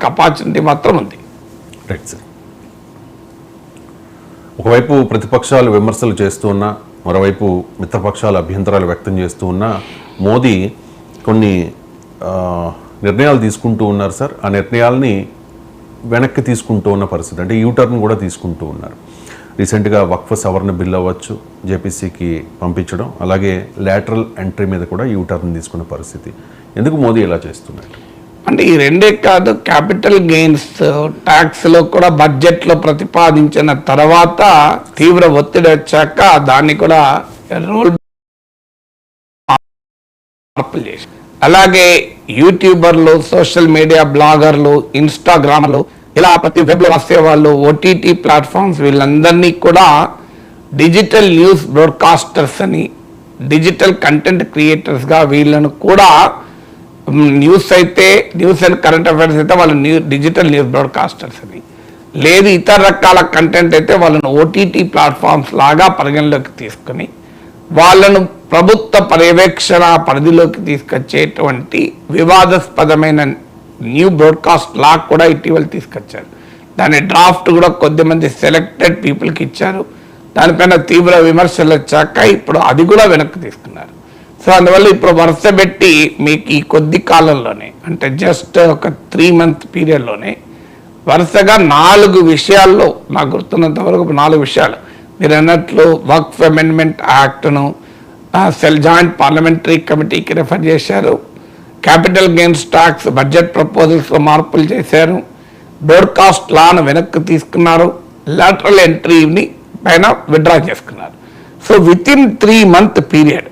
Capacity మాత్రం ఉంది. Right sir. ఒకవైపు ప్రతిపక్షాలు విమర్శలు చేస్తూ ఉన్నా, మరోవైపు మిత్రపక్షాలు అభ్యంతరాలు వ్యక్తం చేస్తూ ఉన్నా మోదీ కొన్ని నిర్ణయాలు తీసుకుంటూ ఉన్నారు సార్. ఆ నిర్ణయాలని వెనక్కి తీసుకుంటూ ఉన్న పరిస్థితి, అంటే యూటర్న్ కూడా తీసుకుంటూ ఉన్నారు. రీసెంట్గా వక్ఫ్ సవరణ బిల్ అవ్వచ్చు జేపీసీకి పంపించడం, అలాగే లాటరల్ ఎంట్రీ మీద కూడా యూటర్న్ తీసుకున్న పరిస్థితి. ఎందుకు మోదీ ఇలా చేస్తున్నారు అంటే ఈ రెండే కాదు, క్యాపిటల్ గెయిన్స్ ట్యాక్స్లో కూడా బడ్జెట్లో ప్రతిపాదించిన తర్వాత తీవ్ర ఒత్తిడి వచ్చాక దాన్ని కూడా రోల్ మార్పులు చేసి, అలాగే యూట్యూబర్లు, సోషల్ మీడియా బ్లాగర్లు, ఇన్స్టాగ్రామ్లు, ఇలా ప్రతి వెబ్లో రాసే వాళ్ళు, ఓటీటీ ప్లాట్ఫామ్స్, వీళ్ళందరినీ కూడా డిజిటల్ న్యూస్ బ్రాడ్కాస్టర్స్ అని, డిజిటల్ కంటెంట్ క్రియేటర్స్గా వీళ్ళను కూడా న్యూస్ అయితే న్యూస్ అండ్ కరెంట్ అఫైర్స్ అయితే వాళ్ళని డిజిటల్ న్యూస్ బ్రాడ్కాస్టర్స్ అని, లేదు ఇతర రకాల కంటెంట్ అయితే వాళ్ళను ఓటీటీ ప్లాట్ఫామ్స్ లాగా పరిగణలోకి తీసుకుని వాళ్ళను ప్రభుత్వ పర్యవేక్షణ పరిధిలోకి తీసుకొచ్చేటువంటి వివాదాస్పదమైన న్యూ బ్రాడ్కాస్ట్ లా కూడా ఇటీవల తీసుకొచ్చారు. దాని డ్రాఫ్ట్ కూడా కొద్దిమంది సెలెక్టెడ్ పీపుల్కి ఇచ్చారు. దానిపైన తీవ్ర విమర్శలు వచ్చాక ఇప్పుడు అది కూడా వెనక్కి తీసుకున్నారు. సో అందువల్ల ఇప్పుడు వరుస పెట్టి మీకు ఈ కొద్ది కాలంలోనే, అంటే జస్ట్ ఒక 3 month పీరియడ్లోనే వరుసగా 4 విషయాల్లో, నాకు గుర్తున్నంత వరకు 4 విషయాలు మీరు అన్నట్లు వక్ఫ్ అమెండ్మెంట్ యాక్ట్ను జాయింట్ పార్లమెంటరీ కమిటీకి రెఫర్ చేశారు, క్యాపిటల్ గెయిన్స్ ట్యాక్స్ బడ్జెట్ ప్రపోజల్స్లో మార్పులు చేశారు, బ్రాడ్కాస్ట్ లాను వెనక్కి తీసుకున్నారు, లాటరల్ ఎంట్రీని పైన విత్డ్రా చేసుకున్నారు. సో వితిన్ 3 month పీరియడ్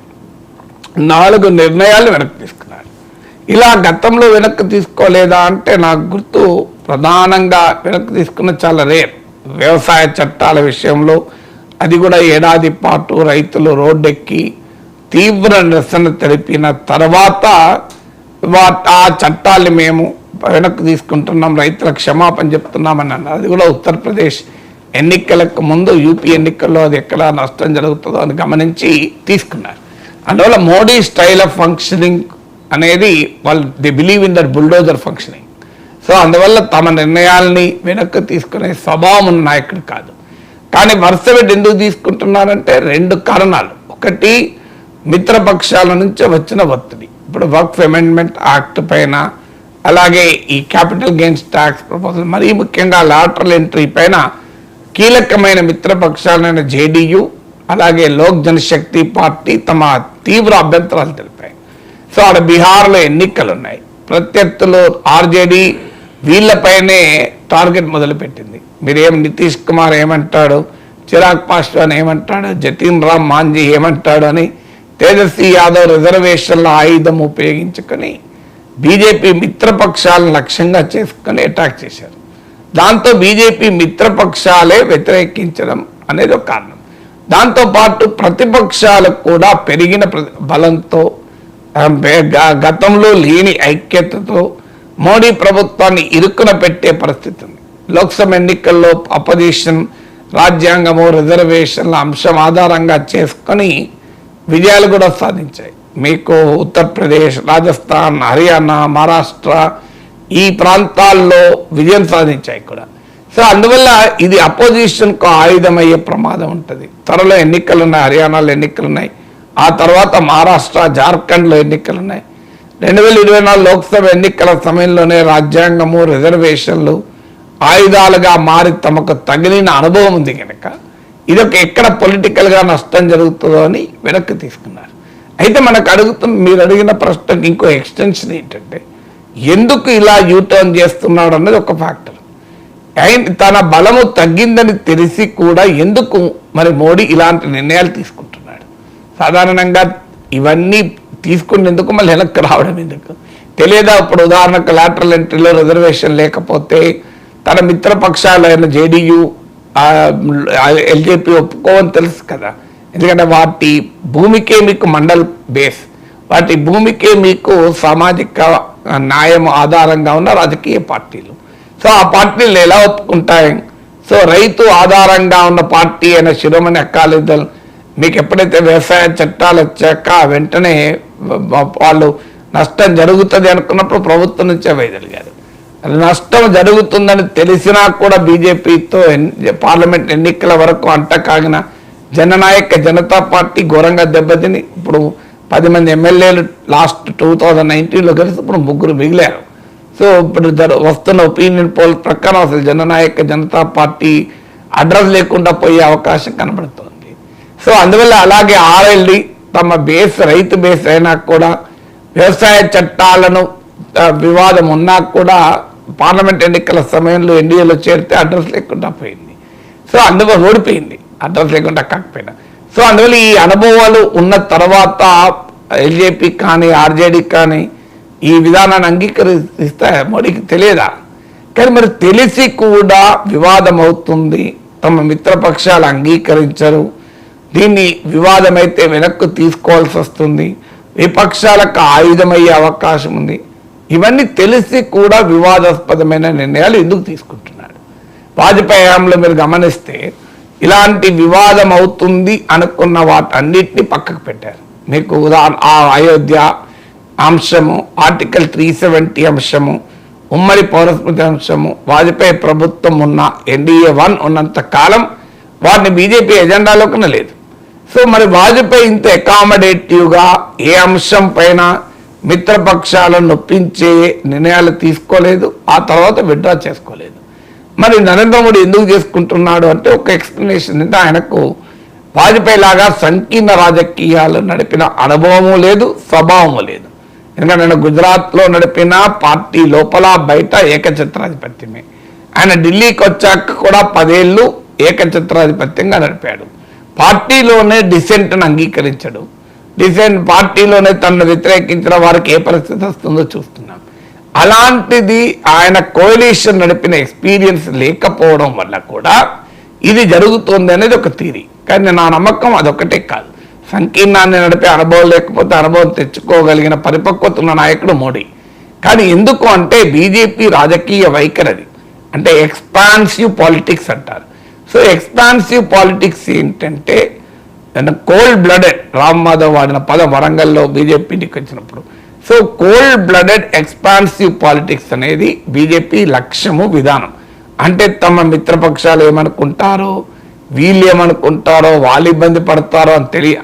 4 నిర్ణయాలు వెనక్కి తీసుకున్నారు. ఇలా గతంలో వెనక్కి తీసుకోలేదా అంటే నాకు గుర్తు ప్రధానంగా వెనక్కి తీసుకున్న చాలా రేర్. వ్యవసాయ చట్టాల విషయంలో అది కూడా ఏడాది పాటు రైతులు రోడ్డెక్కి తీవ్ర నిరసన తెలిపిన తర్వాత ఆ చట్టాన్ని మేము వెనక్కి తీసుకుంటున్నాం, రైతులకు క్షమాపణ చెప్తున్నామని అన్నారు. అది కూడా ఉత్తరప్రదేశ్ ఎన్నికలకు ముందు, యూపీ ఎన్నికల్లో అది ఎక్కడ నష్టం జరుగుతుందో అని గమనించి తీసుకున్నారు. అందువల్ల మోడీ స్టైల్ ఆఫ్ ఫంక్షనింగ్ అనేది వాళ్ళు the believe in that bulldozer functioning. So అందువల్ల తమ నిర్ణయాల్ని వెనక్కి తీసుకునే స్వభావం ఉన్న నాయకుడు కాదు. కానీ వరుస పెట్టి ఎందుకు తీసుకుంటున్నారంటే 2 కారణాలు. ఒకటి, మిత్రపక్షాల నుంచి వచ్చిన ఒత్తిడి. ఇప్పుడు వక్ఫ్ అమెండ్మెంట్ యాక్ట్ పైన, అలాగే ఈ క్యాపిటల్ గెయిన్స్ ట్యాక్స్ ప్రపోజల్, మరీ ముఖ్యంగా లాటరల్ ఎంట్రీ పైన కీలకమైన మిత్రపక్షాలైన జేడీయూ అలాగే లోక్ జనశక్తి పార్టీ తమ తీవ్ర అభ్యంతరాలు తెలిపాయి. సో ఆడ బీహార్లో ఎన్నికలు ఉన్నాయి, ప్రత్యర్థులు ఆర్జేడీ వీళ్ళపైనే టార్గెట్ మొదలుపెట్టింది. మీరేం నితీష్ కుమార్ ఏమంటాడు, చిరాగ్ పాస్వాన్ ఏమంటాడు, జతిన్ రామ్ మాంజీ ఏమంటాడు అని తేజస్వి యాదవ్ రిజర్వేషన్ల ఆయుధం ఉపయోగించుకొని బీజేపీ మిత్రపక్షాలను లక్ష్యంగా చేసుకొని అటాక్ చేశారు. దాంతో బీజేపీ మిత్రపక్షాలే వ్యతిరేకించడం అనేది ఒక కారణం. దాంతోపాటు ప్రతిపక్షాలకు కూడా పెరిగిన బలంతో, గతంలో లేని ఐక్యతతో మోడీ ప్రభుత్వాన్ని ఇరుకున పెట్టే పరిస్థితి ఉంది. లోక్సభ ఎన్నికల్లో అపోజిషన్ రాజ్యాంగము, రిజర్వేషన్ల అంశం ఆధారంగా చేసుకొని విజయాలు కూడా సాధించాయి. మీకు ఉత్తరప్రదేశ్, రాజస్థాన్, హర్యానా, మహారాష్ట్ర ఈ ప్రాంతాల్లో విజయం సాధించాయి కూడా. సో అందువల్ల ఇది అపోజిషన్కు ఆయుధమయ్యే ప్రమాదం ఉంటుంది. త్వరలో ఎన్నికలు ఉన్నాయి, హర్యానాలో ఎన్నికలు ఉన్నాయి, ఆ తర్వాత మహారాష్ట్ర, జార్ఖండ్లో ఎన్నికలు ఉన్నాయి. 2024 లోక్సభ ఎన్నికల సమయంలోనే రాజ్యాంగము, రిజర్వేషన్లు ఆయుధాలుగా మారి తమకు తగిలిన అనుభవం ఉంది కనుక ఇదొక ఎక్కడ పొలిటికల్గా నష్టం జరుగుతుందో అని వెనక్కి తీసుకున్నారు. అయితే మనకు మీరు అడిగిన ప్రశ్నకి ఇంకో ఎక్స్టెన్షన్ ఏంటంటే, ఎందుకు ఇలా యూటర్న్ చేస్తున్నాడు అన్నది ఒక ఫ్యాక్టర్. తన బలము తగ్గిందని తెలిసి కూడా ఎందుకు మరి మోడీ ఇలాంటి నిర్ణయాలు తీసుకుంటున్నాడు? సాధారణంగా ఇవన్నీ తీసుకునేందుకు మళ్ళీ వెనక్కి రావడం ఎందుకు తెలియదా? ఇప్పుడు ఉదాహరణకు లాటరల్ ఎంట్రీలో రిజర్వేషన్ లేకపోతే తన మిత్రపక్షాలైన జేడీయూ, ఎల్జేపీ ఒప్పుకోవని తెలుసు కదా. ఎందుకంటే వాటి భూమికే మీకు మండల్ బేస్, వాటి భూమికే మీకు సామాజిక న్యాయం ఆధారంగా ఉన్న రాజకీయ పార్టీలు. సో ఆ పార్టీలు ఎలా ఒప్పుకుంటాయి? సో రైతు ఆధారంగా ఉన్న పార్టీ అయిన శిరోమణి అకాలీదళ్ మీకు ఎప్పుడైతే వ్యవసాయ చట్టాలు వచ్చాక వెంటనే వాళ్ళు నష్టం జరుగుతుంది అనుకున్నప్పుడు ప్రభుత్వం నుంచే వైదొలిగారు. నష్టం జరుగుతుందని తెలిసినా కూడా బీజేపీతో పార్లమెంట్ ఎన్నికల వరకు అంటకాగిన జననాయక జనతా పార్టీ ఘోరంగా దెబ్బతిని ఇప్పుడు 10 మంది ఎమ్మెల్యేలు లాస్ట్ 2019లో కలిసి ఇప్పుడు 3 మిగిలారు. సో ఇప్పుడు వస్తున్న ఒపీనియన్ పోల్ ప్రకారం అసలు జననాయక జనతా పార్టీ అడ్రస్ లేకుండా పోయే అవకాశం కనబడుతోంది. సో అందువల్ల అలాగే ఆర్ఎల్డి తమ బేస్ రైతు బేస్ అయినా కూడా వ్యవసాయ చట్టాలను వివాదం ఉన్నా కూడా పార్లమెంట్ ఎన్నికల సమయంలో ఎన్డీఏలో చేరితే అడ్రస్ లేకుండా పోయింది. సో అందువల్ల ఓడిపోయింది అడ్రస్ లేకుండా కాకపోయినా. సో అందువల్ల ఈ అనుభవాలు ఉన్న తర్వాత ఎల్జేపీ కానీ ఆర్జేడీ కానీ ఈ విధానాన్ని అంగీకరిస్తే మోడీకి తెలియదా? కానీ మరి తెలిసి కూడా వివాదం అవుతుంది, తమ మిత్రపక్షాలు అంగీకరించరు, దీన్ని వివాదమైతే వెనక్కు తీసుకోవాల్సి వస్తుంది, విపక్షాలకు ఆయుధమయ్యే అవకాశం ఉంది. ఇవన్నీ తెలిసి కూడా వివాదాస్పదమైన నిర్ణయాలు ఎందుకు తీసుకుంటున్నాడు? వాజ్పేయి హయాంలో మీరు గమనిస్తే ఇలాంటి వివాదం అవుతుంది అనుకున్న వాటన్నిటిని పక్కకు పెట్టారు. మీకు ఆ అయోధ్య అంశము, ఆర్టికల్ 370 అంశము, ఉమ్మడి పౌరస్మృతి అంశము, వాజ్పేయి ప్రభుత్వం ఉన్న ఎన్డీఏ 1 ఉన్నంత కాలం వాటిని బీజేపీ ఎజెండాలోకి లేదు. సో మరి వాజ్పేయి ఇంత అకామిడేటివ్గా ఏ అంశం పైన మిత్రపక్షాలను నొప్పించే నిర్ణయాలు తీసుకోలేదు, ఆ తర్వాత విత్డ్రా చేసుకోలేదు. మరి నరేంద్ర మోడీ ఎందుకు చేసుకుంటున్నాడు అంటే ఒక ఎక్స్ప్లెనేషన్ అంటే ఆయనకు వాజ్పేయి లాగా సంకీర్ణ రాజకీయాలు నడిపిన అనుభవము లేదు, స్వభావము లేదు. ఎందుకంటే ఆయన గుజరాత్లో నడిపిన పార్టీ లోపల బయట ఏకఛత్రాధిపత్యమే. ఆయన ఢిల్లీకి వచ్చాక కూడా 10 ఏళ్ళు ఏకఛత్రాధిపత్యంగా నడిపాడు. పార్టీలోనే డిసెంట్ను అంగీకరించడు, డిసెంట్ పార్టీలోనే తనను వ్యతిరేకించిన వారికి ఏ పరిస్థితి వస్తుందో చూస్తున్నాం. అలాంటిది ఆయన కోalition నడిపిన ఎక్స్పీరియన్స్ లేకపోవడం వల్ల కూడా ఇది జరుగుతుంది అనేది ఒక థియరీ. కానీ నా నమ్మకం అదొకటే కాదు, సంకీర్ణాన్ని నడిపే అనుభవం లేకపోతే అనుభవం తెచ్చుకోగలిగిన పరిపక్వత ఉన్న నాయకుడు మోడీ. కానీ ఎందుకు అంటే బీజేపీ రాజకీయ వైఖరి అంటే ఎక్స్పాన్సివ్ పాలిటిక్స్ అంటారు. సో ఎక్స్పాన్సివ్ పాలిటిక్స్ ఏంటంటే కోల్డ్ బ్లడెడ్, రామ్ మాధవ్ వాడిన పదం వరంగల్లో బీజేపీకి వచ్చినప్పుడు. So cold blooded expansive politics అనేది బీజేపీ లక్ష్యము, విధానం. అంటే తమ మిత్రపక్షాలు ఏమనుకుంటారో, వీళ్ళు ఏమనుకుంటారో, వాళ్ళు ఇబ్బంది పడతారో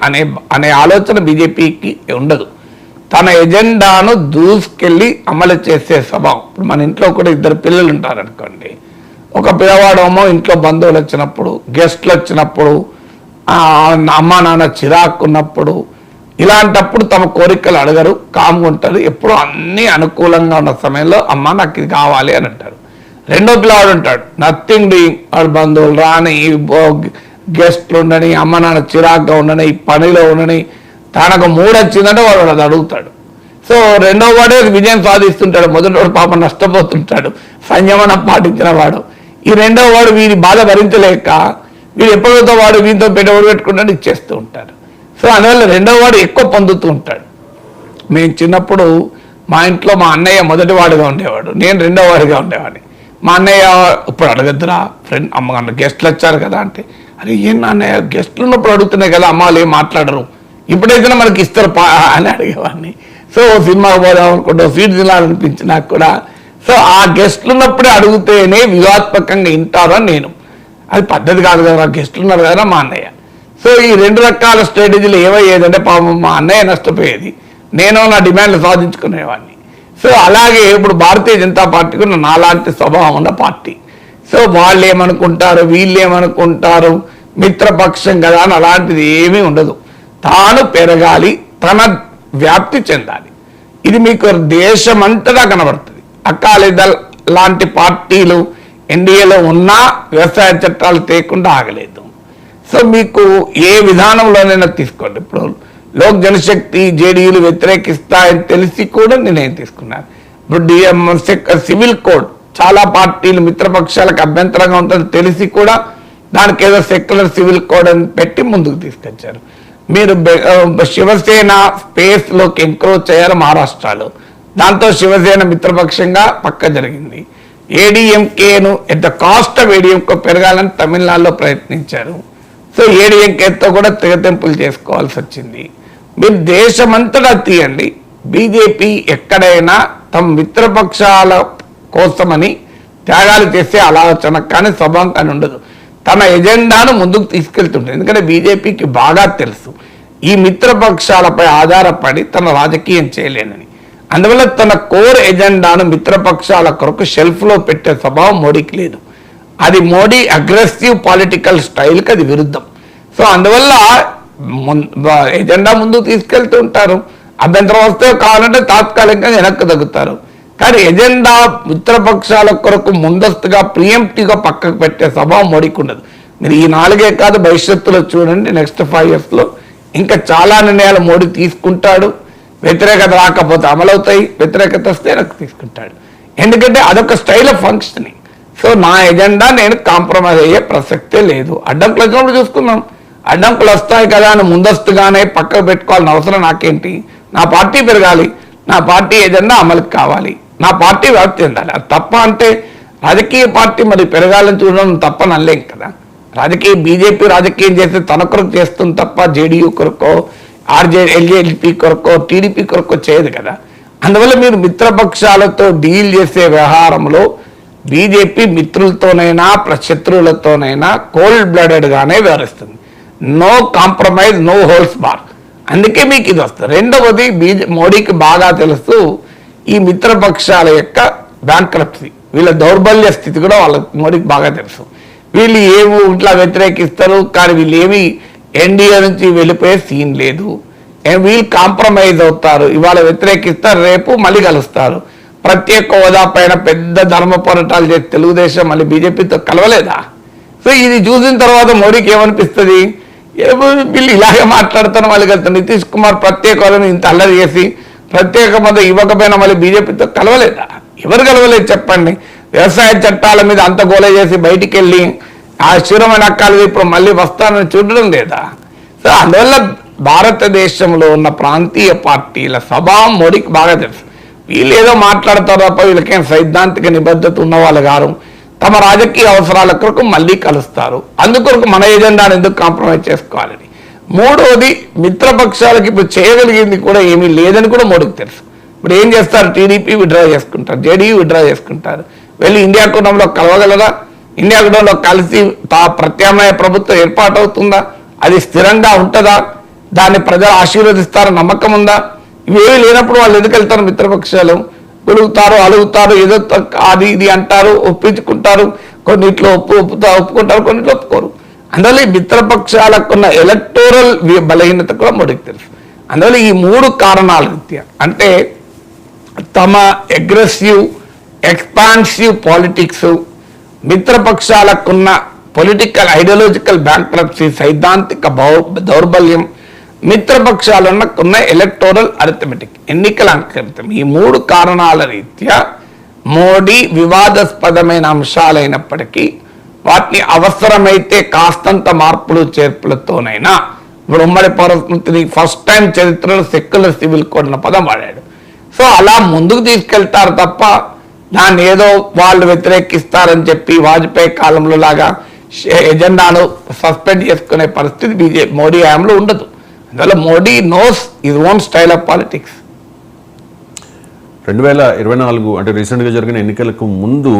అని అనే ఆలోచన బీజేపీకి ఉండదు. తన ఎజెండాను దూసుకెళ్ళి అమలు చేసే స్వభావం. ఇప్పుడు మన ఇంట్లో కూడా 2 పిల్లలు ఉంటారు అనుకోండి, ఒక పిల్లవాడేమో ఇంట్లో బంధువులు వచ్చినప్పుడు, గెస్ట్లు వచ్చినప్పుడు, అమ్మ నాన్న చిరాకున్నప్పుడు, ఇలాంటప్పుడు తమ కోరికలు అడగరు, కామ్గా ఉంటారు. ఎప్పుడు అన్నీ అనుకూలంగా ఉన్న సమయంలో అమ్మ నాకు ఇది కావాలి అని అంటారు. రెండో పిల్లవాడు ఉంటాడు, నథింగ్ డూయింగ్, వాడు బంధువులు రాని, గెస్ట్లు ఉండని, అమ్మ నాన్న చిరాకుగా ఉండని, పనిలో ఉండని, తనకు మూడు వచ్చిందంటే వాడు అది అడుగుతాడు. సో రెండో వాడే విజయం సాధిస్తుంటాడు, మొదటి వాడు పాపం నష్టపోతుంటాడు, సంయమనం పాటించిన వాడు. ఈ రెండో వాడు వీరి బాధ భరించలేక వీడు ఎప్పుడైతే వాడు వీరితో పెట్టుబడి పెట్టుకుంటాడు ఇచ్చేస్తూ ఉంటారు. సో అందువల్ల రెండో వాడు ఎక్కువ పొందుతూ ఉంటాడు. మేము చిన్నప్పుడు మా ఇంట్లో మా అన్నయ్య మొదటి వాడుగా ఉండేవాడు, నేను రెండో వాడిగా ఉండేవాడిని. మా అన్నయ్య ఇప్పుడు అడగద్దురా ఫ్రెండ్, అమ్మ గెస్ట్లు వచ్చారు కదా అంటే, అరే ఏం అన్నయ్య గెస్ట్లు ఉన్నప్పుడు అడుగుతున్నాయి కదా, అమ్మాలు ఏం మాట్లాడరు, ఇప్పుడైతే మనకి ఇస్తారు అని అడిగేవాడిని. సో సినిమాకి పోదాం అనుకుంటా, స్వీట్ తినాలనిపించి నాకు కూడా. సో ఆ గెస్ట్లు ఉన్నప్పుడే అడుగుతేనే వ్యూహాత్మకంగా వింటారు అని నేను. అది పద్ధతి కాదు కదా, గెస్ట్లు ఉన్నారు కదా మా అన్నయ్య. సో ఈ 2 రకాల స్ట్రాటజీలు ఏమయ్యేదంటే పాపం మా అన్నయ్య నష్టపోయేది, నేను నా డిమాండ్లు సాధించుకునేవాడిని. సో అలాగే ఇప్పుడు భారతీయ జనతా పార్టీ కూడా నాలాంటి స్వభావం ఉన్న పార్టీ. సో వాళ్ళు ఏమనుకుంటారు, వీళ్ళు ఏమనుకుంటారు, మిత్రపక్షం కదా అని అలాంటిది ఏమీ ఉండదు. తాను పెరగాలి, తన వ్యాప్తి చెందాలి. ఇది మీకు దేశమంతటా కనబడుతుంది. అకాలీదళ్ లాంటి పార్టీలు ఎన్డీఏలో ఉన్నా వ్యవసాయ చట్టాలు తేకుండా ఆగలేదు. సో మీకు ఏ విధానంలోనైనా తీసుకోండి, ఇప్పుడు లోక్ జనశక్తి జేడీయూలు వ్యతిరేకిస్తాయని తెలిసి కూడా నిర్ణయం తీసుకున్నారు. ఇప్పుడు సివిల్ కోడ్ చాలా పార్టీలు మిత్రపక్షాలకు అభ్యంతరంగా ఉంటుందని తెలిసి కూడా దానికి ఏదో సెక్యులర్ సివిల్ కోడ్ అని పెట్టి ముందుకు తీసుకొచ్చారు. మీరు శివసేన స్పేస్లోకి ఎంక్రోచ్ అయ్యారు మహారాష్ట్రలో, దాంతో శివసేన మిత్రపక్షంగా పక్క జరిగింది. ఏడీఎంకేను at the cost of ADMK పెరగాలని తమిళనాడులో ప్రయత్నించారు. సో ఏడీఎంకేతో కూడా తెగతెంపులు చేసుకోవాల్సి వచ్చింది. మీరు దేశమంతటా తీయండి, బీజేపీ ఎక్కడైనా తమ మిత్రపక్షాల కోసమని త్యాగాలు చేసే ఆలోచన కానీ స్వభావం కానీ ఉండదు. తన ఎజెండాను ముందుకు తీసుకెళ్తుంటుంది. ఎందుకంటే బీజేపీకి బాగా తెలుసు ఈ మిత్రపక్షాలపై ఆధారపడి తన రాజకీయం చేయలేనని. అందువల్ల తన కోర్ ఎజెండాను మిత్రపక్షాల కొరకు షెల్ఫ్లో పెట్టే స్వభావం మోడీకి లేదు. అది మోడీ అగ్రెసివ్ పొలిటికల్ స్టైల్కి అది విరుద్ధం. సో అందువల్ల ఎజెండా ముందుకు తీసుకెళ్తూ ఉంటారు. అభ్యంతరం వస్తే కావాలంటే తాత్కాలికంగా వెనక్కి తగ్గుతారు. కానీ ఎజెండా మిత్రపక్షాల కొరకు ముందస్తుగా ప్రియంప్టివ్గా పక్కకు పెట్టే స్వభావం మోడీకి ఉండదు. మీరు ఈ 4 కాదు, భవిష్యత్తులో చూడండి, నెక్స్ట్ 5 yearsలో ఇంకా చాలా నిర్ణయాలు మోడీ తీసుకుంటాడు. వ్యతిరేకత రాకపోతే అమలవుతాయి, వ్యతిరేకత వస్తే వెనక్కి తీసుకుంటాడు. ఎందుకంటే అదొక స్టైల్ ఆఫ్ ఫంక్షనింగ్. సో నా ఎజెండా నేను కాంప్రమైజ్ అయ్యే ప్రసక్తే లేదు. అడ్డంకులు వచ్చినప్పుడు చూసుకుందాం. అడ్డంకులు వస్తాయి కదా అని ముందస్తుగానే పక్కకు పెట్టుకోవాలని అవసరం నాకేంటి? నా పార్టీ పెరగాలి, నా పార్టీ ఎజెండా అమలుకి కావాలి, నా పార్టీ వ్యాప్తి చెందాలి. అది తప్ప అంటే రాజకీయ పార్టీ మరి పెరగాలని చూడడం తప్పని అనలేం కదా. బీజేపీ రాజకీయం చేస్తే తన కొరకు చేస్తుంది తప్ప జేడీయూ కొరకో ఎల్జేపీ కొరకో టీడీపీ కొరకో చేయదు కదా. అందువల్ల మీరు మిత్రపక్షాలతో డీల్ చేసే వ్యవహారంలో బీజేపీ మిత్రులతోనైనా శత్రువులతోనైనా కోల్డ్ బ్లడెడ్గానే వ్యవహరిస్తుంది. No compromise, no holds barred. అందుకే మీకు ఇది వస్తుంది. రెండవది మోడీకి బాగా తెలుసు ఈ మిత్రపక్షాల యొక్క బ్యాంక్రప్సీ, వీళ్ళ దౌర్బల్య స్థితి కూడా మోడీకి బాగా తెలుసు. వీళ్ళు ఏమి ఇట్లా వ్యతిరేకిస్తారు, కానీ వీళ్ళు ఏమి ఎన్డీఏ నుంచి వెళ్ళిపోయే సీన్ లేదు. వీళ్ళు కాంప్రమైజ్ అవుతారు, ఇవాళ వ్యతిరేకిస్తారు, రేపు మళ్ళీ కలుస్తారు. ప్రత్యేక హోదా పైన పెద్ద ధర్మ పోరాటాలు చేసి తెలుగుదేశం మళ్ళీ బీజేపీతో కలవలేదా? సో ఇది చూసిన తర్వాత మోడీకి ఏమనిపిస్తుంది? వీళ్ళు ఇలాగే మాట్లాడుతాను, మళ్ళీ కలుతారు. నితీష్ కుమార్ ప్రత్యేక హోదాను ఇంత అల్లరి చేసి ప్రత్యేక హోదా ఇవ్వకపోయినా మళ్ళీ బీజేపీతో కలవలేదా? ఎవరు కలవలేదు చెప్పండి? వ్యవసాయ చట్టాల మీద అంత గోల చేసి బయటికి వెళ్ళి ఆ శిరమైన అక్కాలు ఇప్పుడు మళ్ళీ వస్తానని చూడడం లేదా? సో అందువల్ల భారతదేశంలో ఉన్న ప్రాంతీయ పార్టీల స్వభావం మోడీకి బాగా తెలుసు. వీళ్ళు ఏదో మాట్లాడతారు తప్ప వీళ్ళకేం సైద్ధాంతిక నిబద్ధత ఉన్న వాళ్ళు గారు. తమ రాజకీయ అవసరాల కొరకు మళ్ళీ కలుస్తారు. అందుకొరకు మన ఎజెండాను ఎందుకు కాంప్రమైజ్ చేసుకోవాలని. మూడవది మిత్రపక్షాలకు ఇప్పుడు చేయగలిగింది కూడా ఏమీ లేదని కూడా మోడీకి తెలుసు. ఇప్పుడు ఏం చేస్తారు? టీడీపీ విత్డ్రా చేసుకుంటారు, జేడీయూ విత్డ్రా చేసుకుంటారు. వెళ్ళి ఇండియా కూటమిలో కలవగలరా? ఇండియా కూటమిలో కలిసి ప్రత్యామ్నాయ ప్రభుత్వం ఏర్పాటు అవుతుందా? అది స్థిరంగా ఉంటుందా? దాన్ని ప్రజలు ఆశీర్వదిస్తారని నమ్మకం ఉందా? ఇవేమీ లేనప్పుడు వాళ్ళు ఎందుకు వెళ్తారు? మిత్రపక్షాలు గొలుగుతారు, అలుగుతారు, ఏదో అది ఇది అంటారు, ఒప్పించుకుంటారు. కొన్నిట్లో ఒప్పుకుంటారు, కొన్నిట్లో ఒప్పుకోరు. అందువల్ల ఈ మిత్రపక్షాలకున్న ఎలక్టోరల్ బలహీనత కూడా మోడీకి తెలుసు. అందువల్ల ఈ 3 కారణాల రీత్యా, అంటే తమ అగ్రెసివ్ ఎక్స్పాన్సివ్ పాలిటిక్స్, మిత్రపక్షాలకున్న పొలిటికల్ ఐడియాలజికల్ బ్యాంక్రప్సీ, సైద్ధాంతిక దౌర్బల్యం, మిత్రపక్షాలకున్న ఎలక్టోరల్ అరిథమెటిక్, ఎన్నికల అంకగణితం, ఈ 3 కారణాల రీత్యా మోడీ వివాదాస్పదమైన అంశాలైనప్పటికీ వాటిని అవసరమైతే కాస్తంత మార్పులు చేర్పులతోనైనా, ఇప్పుడు ఉమ్మడి పౌరస్మృతిని ఫస్ట్ టైం చరిత్రలో సెక్యులర్ సివిల్ కోడ్ అన్న పదం వాడాడు. సో అలా ముందుకు తీసుకెళ్తారు తప్ప దాన్ని ఏదో వాళ్ళు వ్యతిరేకిస్తారని చెప్పి వాజ్పేయి కాలంలో లాగా ఎజెండాను సస్పెండ్ చేసుకునే పరిస్థితి మోడీ హయాంలో ఉండదు. అందువల్ల Modi knows his own style of politics. 2024 అంటే రీసెంట్గా జరిగిన ఎన్నికలకు ముందు